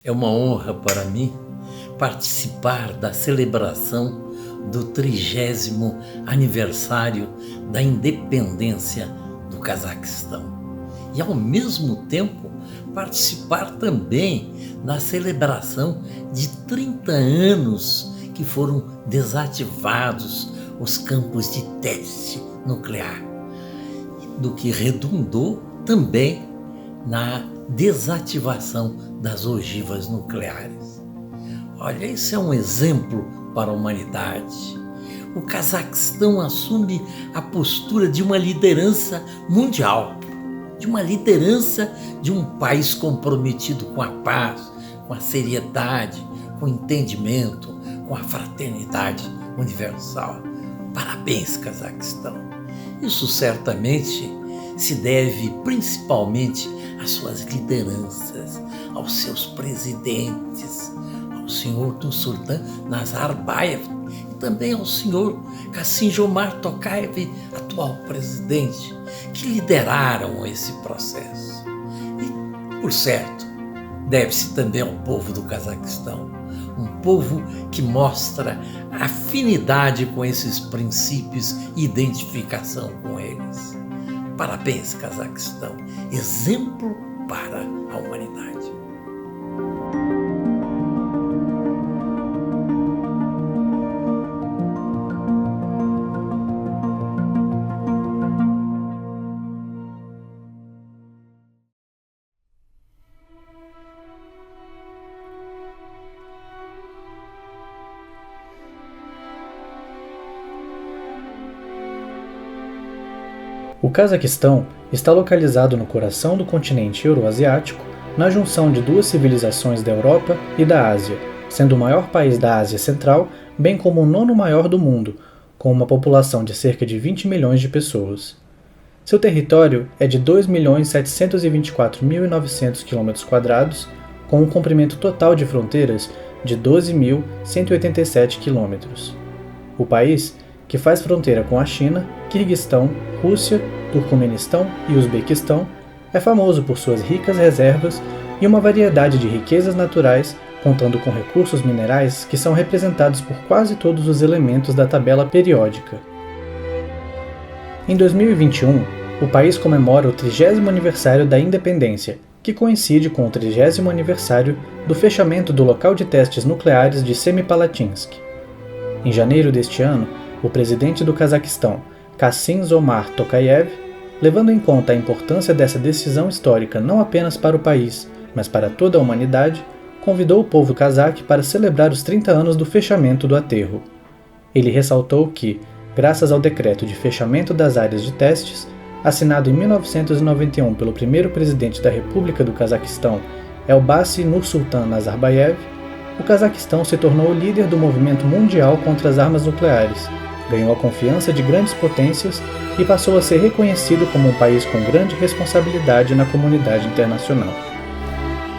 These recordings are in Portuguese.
É uma honra para mim participar da celebração do 30º aniversário da independência do Cazaquistão e, ao mesmo tempo, participar também da celebração de 30 anos que foram desativados os campos de teste nuclear, do que redundou também na desativação das ogivas nucleares. Olha, esse é um exemplo para a humanidade. O Cazaquistão assume a postura de uma liderança mundial, de uma liderança de um país comprometido com a paz, com a seriedade, com o entendimento, com a fraternidade universal. Parabéns, Cazaquistão. Isso certamente se deve principalmente às suas lideranças, aos seus presidentes, ao senhor Nursultan Nazarbayev e também ao senhor Kassym-Jomart Tokayev, atual presidente, que lideraram esse processo. E, por certo, deve-se também ao povo do Cazaquistão, um povo que mostra afinidade com esses princípios e identificação com eles. Parabéns, Cazaquistão, exemplo para a humanidade. O Cazaquistão está localizado no coração do continente euroasiático, na junção de duas civilizações da Europa e da Ásia, sendo o maior país da Ásia Central, bem como o 9º maior do mundo, com uma população de cerca de 20 milhões de pessoas. Seu território é de 2.724.900 km², com um comprimento total de fronteiras de 12.187 km. O país, que faz fronteira com a China, Quirguistão, Rússia, Turcomenistão e Uzbequistão, é famoso por suas ricas reservas e uma variedade de riquezas naturais, contando com recursos minerais que são representados por quase todos os elementos da tabela periódica. Em 2021, o país comemora o 30º aniversário da independência, que coincide com o 30º aniversário do fechamento do local de testes nucleares de Semipalatinsk. Em janeiro deste ano, o presidente do Cazaquistão, Kassym-Jomart Tokayev, levando em conta a importância dessa decisão histórica não apenas para o país, mas para toda a humanidade, convidou o povo cazaque para celebrar os 30 anos do fechamento do aterro. Ele ressaltou que, graças ao decreto de fechamento das áreas de testes, assinado em 1991 pelo primeiro presidente da República do Cazaquistão, Elbasan Nursultan Nazarbayev, o Cazaquistão se tornou o líder do movimento mundial contra as armas nucleares, ganhou a confiança de grandes potências e passou a ser reconhecido como um país com grande responsabilidade na comunidade internacional.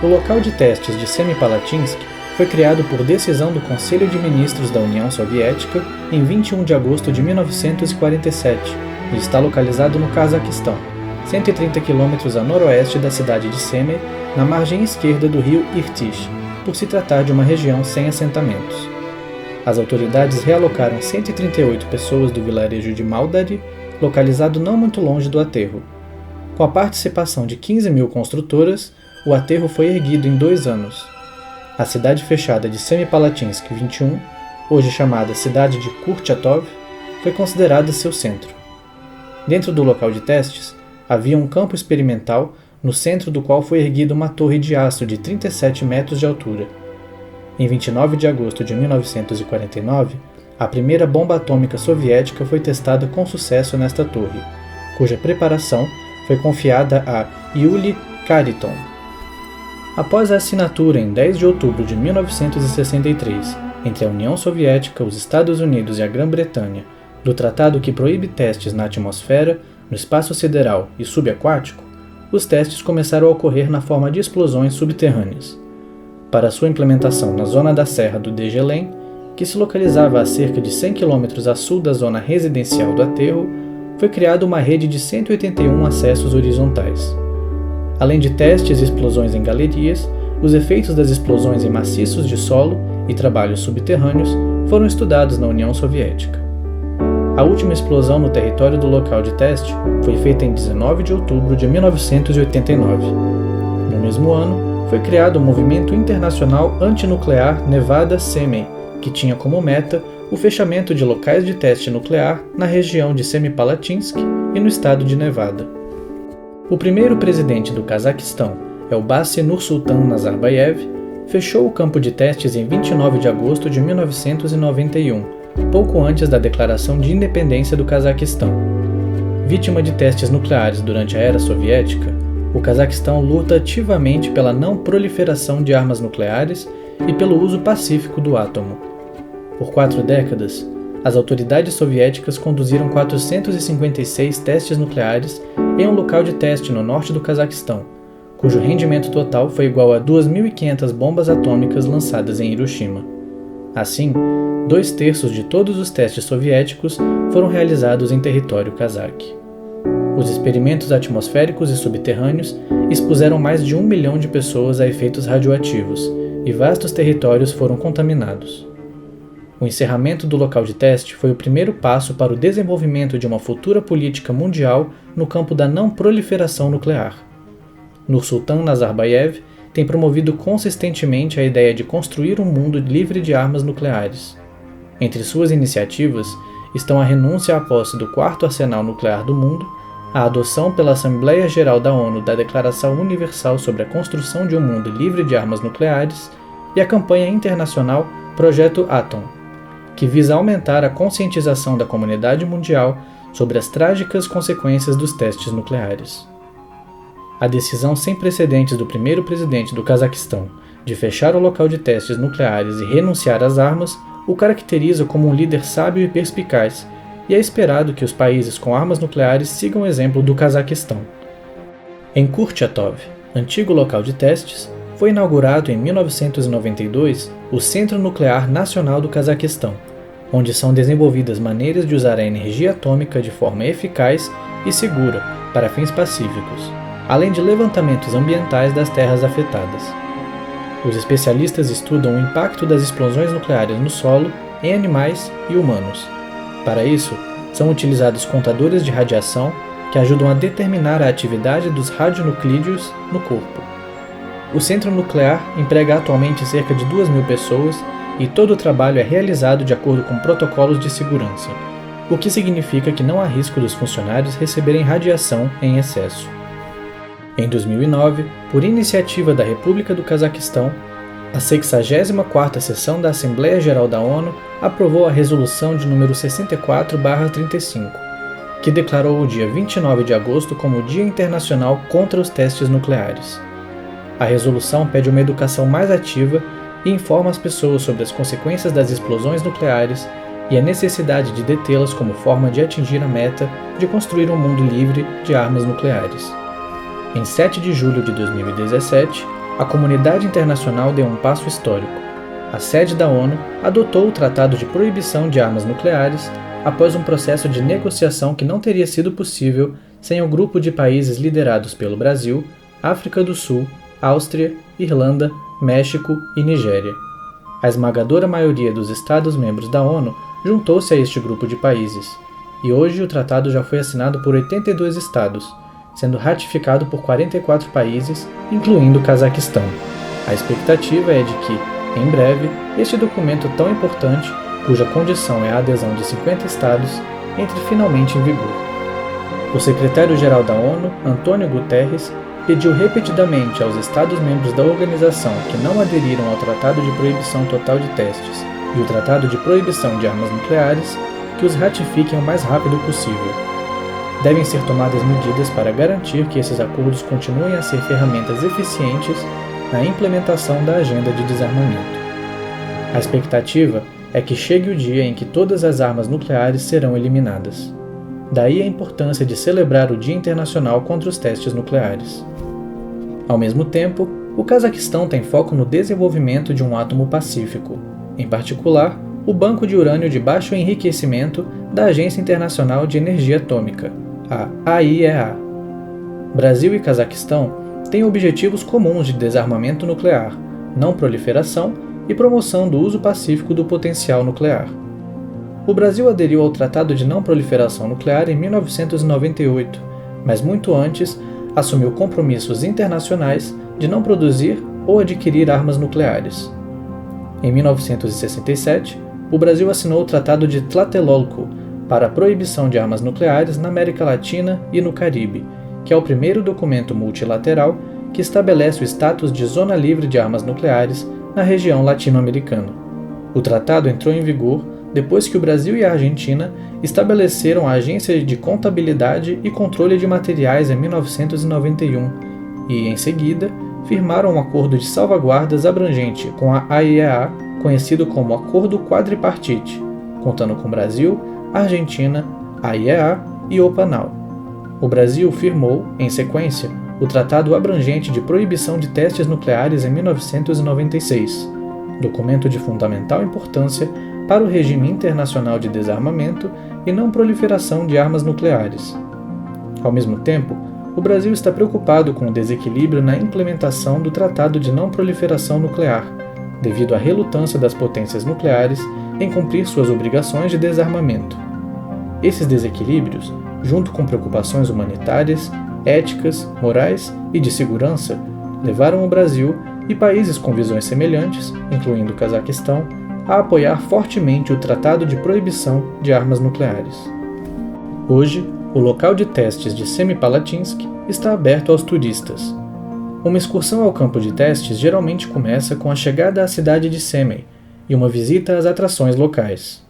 O local de testes de Semipalatinsk foi criado por decisão do Conselho de Ministros da União Soviética em 21 de agosto de 1947 e está localizado no Cazaquistão, 130 km a noroeste da cidade de Semey, na margem esquerda do rio Irtysh, por se tratar de uma região sem assentamentos. As autoridades realocaram 138 pessoas do vilarejo de Maldari, localizado não muito longe do aterro. Com a participação de 15.000 construtoras, o aterro foi erguido em 2 anos. A cidade fechada de Semipalatinsk 21, hoje chamada cidade de Kurchatov, foi considerada seu centro. Dentro do local de testes, havia um campo experimental, no centro do qual foi erguida uma torre de aço de 37 metros de altura. Em 29 de agosto de 1949, a primeira bomba atômica soviética foi testada com sucesso nesta torre, cuja preparação foi confiada a Yuri Khariton. Após a assinatura em 10 de outubro de 1963, entre a União Soviética, os Estados Unidos e a Grã-Bretanha, do tratado que proíbe testes na atmosfera, no espaço sideral e subaquático, os testes começaram a ocorrer na forma de explosões subterrâneas. Para sua implementação na zona da Serra do Degelen, que se localizava a cerca de 100 km a sul da zona residencial do aterro, foi criada uma rede de 181 acessos horizontais. Além de testes e explosões em galerias, os efeitos das explosões em maciços de solo e trabalhos subterrâneos foram estudados na União Soviética. A última explosão no território do local de teste foi feita em 19 de outubro de 1989. No mesmo ano, foi criado o Movimento Internacional Antinuclear Nevada Semi, que tinha como meta o fechamento de locais de teste nuclear na região de Semipalatinsk e no estado de Nevada. O primeiro presidente do Cazaquistão, Elbasi Nursultan Nazarbayev, fechou o campo de testes em 29 de agosto de 1991, pouco antes da declaração de independência do Cazaquistão. Vítima de testes nucleares durante a era soviética, o Cazaquistão luta ativamente pela não proliferação de armas nucleares e pelo uso pacífico do átomo. Por 4 décadas, as autoridades soviéticas conduziram 456 testes nucleares em um local de teste no norte do Cazaquistão, cujo rendimento total foi igual a 2.500 bombas atômicas lançadas em Hiroshima. Assim, 2/3 de todos os testes soviéticos foram realizados em território cazaque. Os experimentos atmosféricos e subterrâneos expuseram mais de 1 milhão de pessoas a efeitos radioativos, e vastos territórios foram contaminados. O encerramento do local de teste foi o primeiro passo para o desenvolvimento de uma futura política mundial no campo da não proliferação nuclear. Nursultan Nazarbayev tem promovido consistentemente a ideia de construir um mundo livre de armas nucleares. Entre suas iniciativas estão a renúncia à posse do 4º arsenal nuclear do mundo, a adoção pela Assembleia Geral da ONU da Declaração Universal sobre a Construção de um Mundo Livre de Armas Nucleares e a campanha internacional Projeto Atom, que visa aumentar a conscientização da comunidade mundial sobre as trágicas consequências dos testes nucleares. A decisão sem precedentes do primeiro presidente do Cazaquistão de fechar o local de testes nucleares e renunciar às armas o caracteriza como um líder sábio e perspicaz, e é esperado que os países com armas nucleares sigam o exemplo do Cazaquistão. Em Kurchatov, antigo local de testes, foi inaugurado em 1992 o Centro Nuclear Nacional do Cazaquistão, onde são desenvolvidas maneiras de usar a energia atômica de forma eficaz e segura para fins pacíficos, além de levantamentos ambientais das terras afetadas. Os especialistas estudam o impacto das explosões nucleares no solo, em animais e humanos. Para isso, são utilizados contadores de radiação que ajudam a determinar a atividade dos radionuclídeos no corpo. O centro nuclear emprega atualmente cerca de 2.000 pessoas e todo o trabalho é realizado de acordo com protocolos de segurança, o que significa que não há risco dos funcionários receberem radiação em excesso. Em 2009, por iniciativa da República do Cazaquistão, a 64ª sessão da Assembleia Geral da ONU aprovou a resolução de número 64/35, que declarou o dia 29 de agosto como o Dia Internacional contra os Testes Nucleares. A resolução pede uma educação mais ativa e informa as pessoas sobre as consequências das explosões nucleares e a necessidade de detê-las como forma de atingir a meta de construir um mundo livre de armas nucleares. Em 7 de julho de 2017, a comunidade internacional deu um passo histórico. A sede da ONU adotou o Tratado de Proibição de Armas Nucleares após um processo de negociação que não teria sido possível sem o grupo de países liderados pelo Brasil, África do Sul, Áustria, Irlanda, México e Nigéria. A esmagadora maioria dos Estados-membros da ONU juntou-se a este grupo de países, e hoje o tratado já foi assinado por 82 estados, sendo ratificado por 44 países, incluindo o Cazaquistão. A expectativa é de que, em breve, este documento tão importante, cuja condição é a adesão de 50 estados, entre finalmente em vigor. O secretário-geral da ONU, Antônio Guterres, pediu repetidamente aos Estados-membros da organização que não aderiram ao Tratado de Proibição Total de Testes e o Tratado de Proibição de Armas Nucleares que os ratifiquem o mais rápido possível. Devem ser tomadas medidas para garantir que esses acordos continuem a ser ferramentas eficientes na implementação da agenda de desarmamento. A expectativa é que chegue o dia em que todas as armas nucleares serão eliminadas. Daí a importância de celebrar o Dia Internacional contra os Testes Nucleares. Ao mesmo tempo, o Cazaquistão tem foco no desenvolvimento de um átomo pacífico, em particular, o Banco de Urânio de Baixo Enriquecimento da Agência Internacional de Energia Atômica, a AIEA. Brasil e Cazaquistão têm objetivos comuns de desarmamento nuclear, não proliferação e promoção do uso pacífico do potencial nuclear. O Brasil aderiu ao Tratado de Não Proliferação Nuclear em 1998, mas muito antes assumiu compromissos internacionais de não produzir ou adquirir armas nucleares. Em 1967, o Brasil assinou o Tratado de Tlatelolco para a proibição de armas nucleares na América Latina e no Caribe, que é o primeiro documento multilateral que estabelece o status de zona livre de armas nucleares na região latino-americana. O tratado entrou em vigor depois que o Brasil e a Argentina estabeleceram a Agência de Contabilidade e Controle de Materiais em 1991 e, em seguida, firmaram um acordo de salvaguardas abrangente com a AIEA, conhecido como Acordo Quadripartite, contando com Brasil, Argentina, AIEA e OPANAL. O Brasil firmou, em sequência, o Tratado Abrangente de Proibição de Testes Nucleares em 1996, documento de fundamental importância para o regime internacional de desarmamento e não proliferação de armas nucleares. Ao mesmo tempo, o Brasil está preocupado com o desequilíbrio na implementação do Tratado de Não Proliferação Nuclear, devido à relutância das potências nucleares em cumprir suas obrigações de desarmamento. Esses desequilíbrios, junto com preocupações humanitárias, éticas, morais e de segurança, levaram o Brasil e países com visões semelhantes, incluindo o Cazaquistão, a apoiar fortemente o Tratado de Proibição de Armas Nucleares. Hoje, o local de testes de Semipalatinsk está aberto aos turistas. Uma excursão ao campo de testes geralmente começa com a chegada à cidade de Semey e uma visita às atrações locais.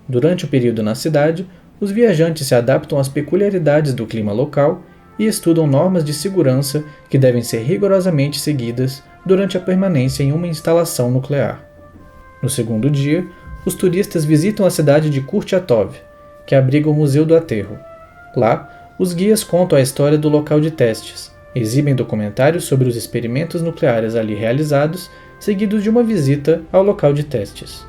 Durante o período na cidade, os viajantes se adaptam às peculiaridades do clima local e estudam normas de segurança que devem ser rigorosamente seguidas durante a permanência em uma instalação nuclear. No segundo dia, os turistas visitam a cidade de Kurchatov, que abriga o Museu do Aterro. Lá, os guias contam a história do local de testes, exibem documentários sobre os experimentos nucleares ali realizados, seguidos de uma visita ao local de testes.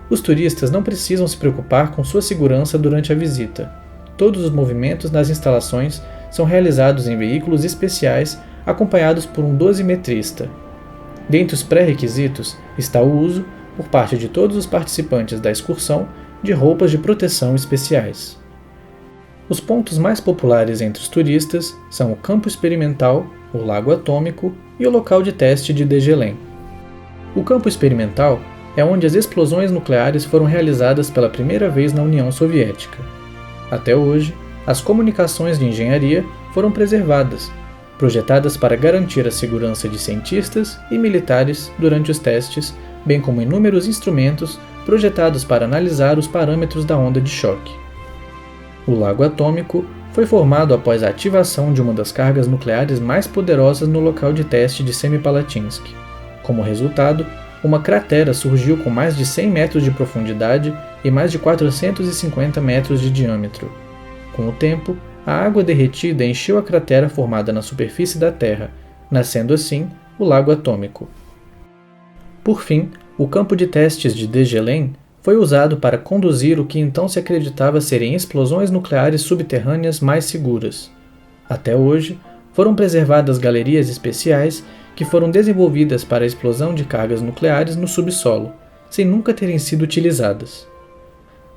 Os turistas não precisam se preocupar com sua segurança durante a visita. Todos os movimentos nas instalações são realizados em veículos especiais acompanhados por um dosimetrista. Dentre os pré-requisitos está o uso, por parte de todos os participantes da excursão, de roupas de proteção especiais. Os pontos mais populares entre os turistas são o campo experimental, o lago atômico e o local de teste de Degelen. O campo experimental é onde as explosões nucleares foram realizadas pela primeira vez na União Soviética. Até hoje, as comunicações de engenharia foram preservadas, projetadas para garantir a segurança de cientistas e militares durante os testes, bem como inúmeros instrumentos projetados para analisar os parâmetros da onda de choque. O lago atômico foi formado após a ativação de uma das cargas nucleares mais poderosas no local de teste de Semipalatinsk. Como resultado, uma cratera surgiu com mais de 100 metros de profundidade e mais de 450 metros de diâmetro. Com o tempo, a água derretida encheu a cratera formada na superfície da Terra, nascendo assim o lago atômico. Por fim, o campo de testes de Degelen foi usado para conduzir o que então se acreditava serem explosões nucleares subterrâneas mais seguras. Até hoje, foram preservadas galerias especiais que foram desenvolvidas para a explosão de cargas nucleares no subsolo, sem nunca terem sido utilizadas.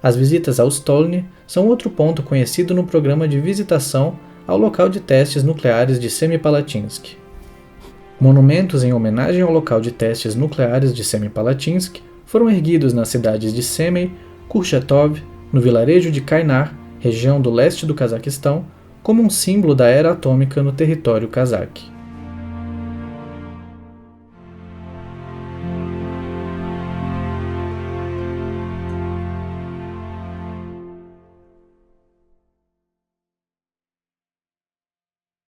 As visitas ao Stolny são outro ponto conhecido no programa de visitação ao local de testes nucleares de Semipalatinsk. Monumentos em homenagem ao local de testes nucleares de Semipalatinsk foram erguidos nas cidades de Semey, Kurchatov, no vilarejo de Kainar, região do leste do Cazaquistão, como um símbolo da era atômica no território cazaque.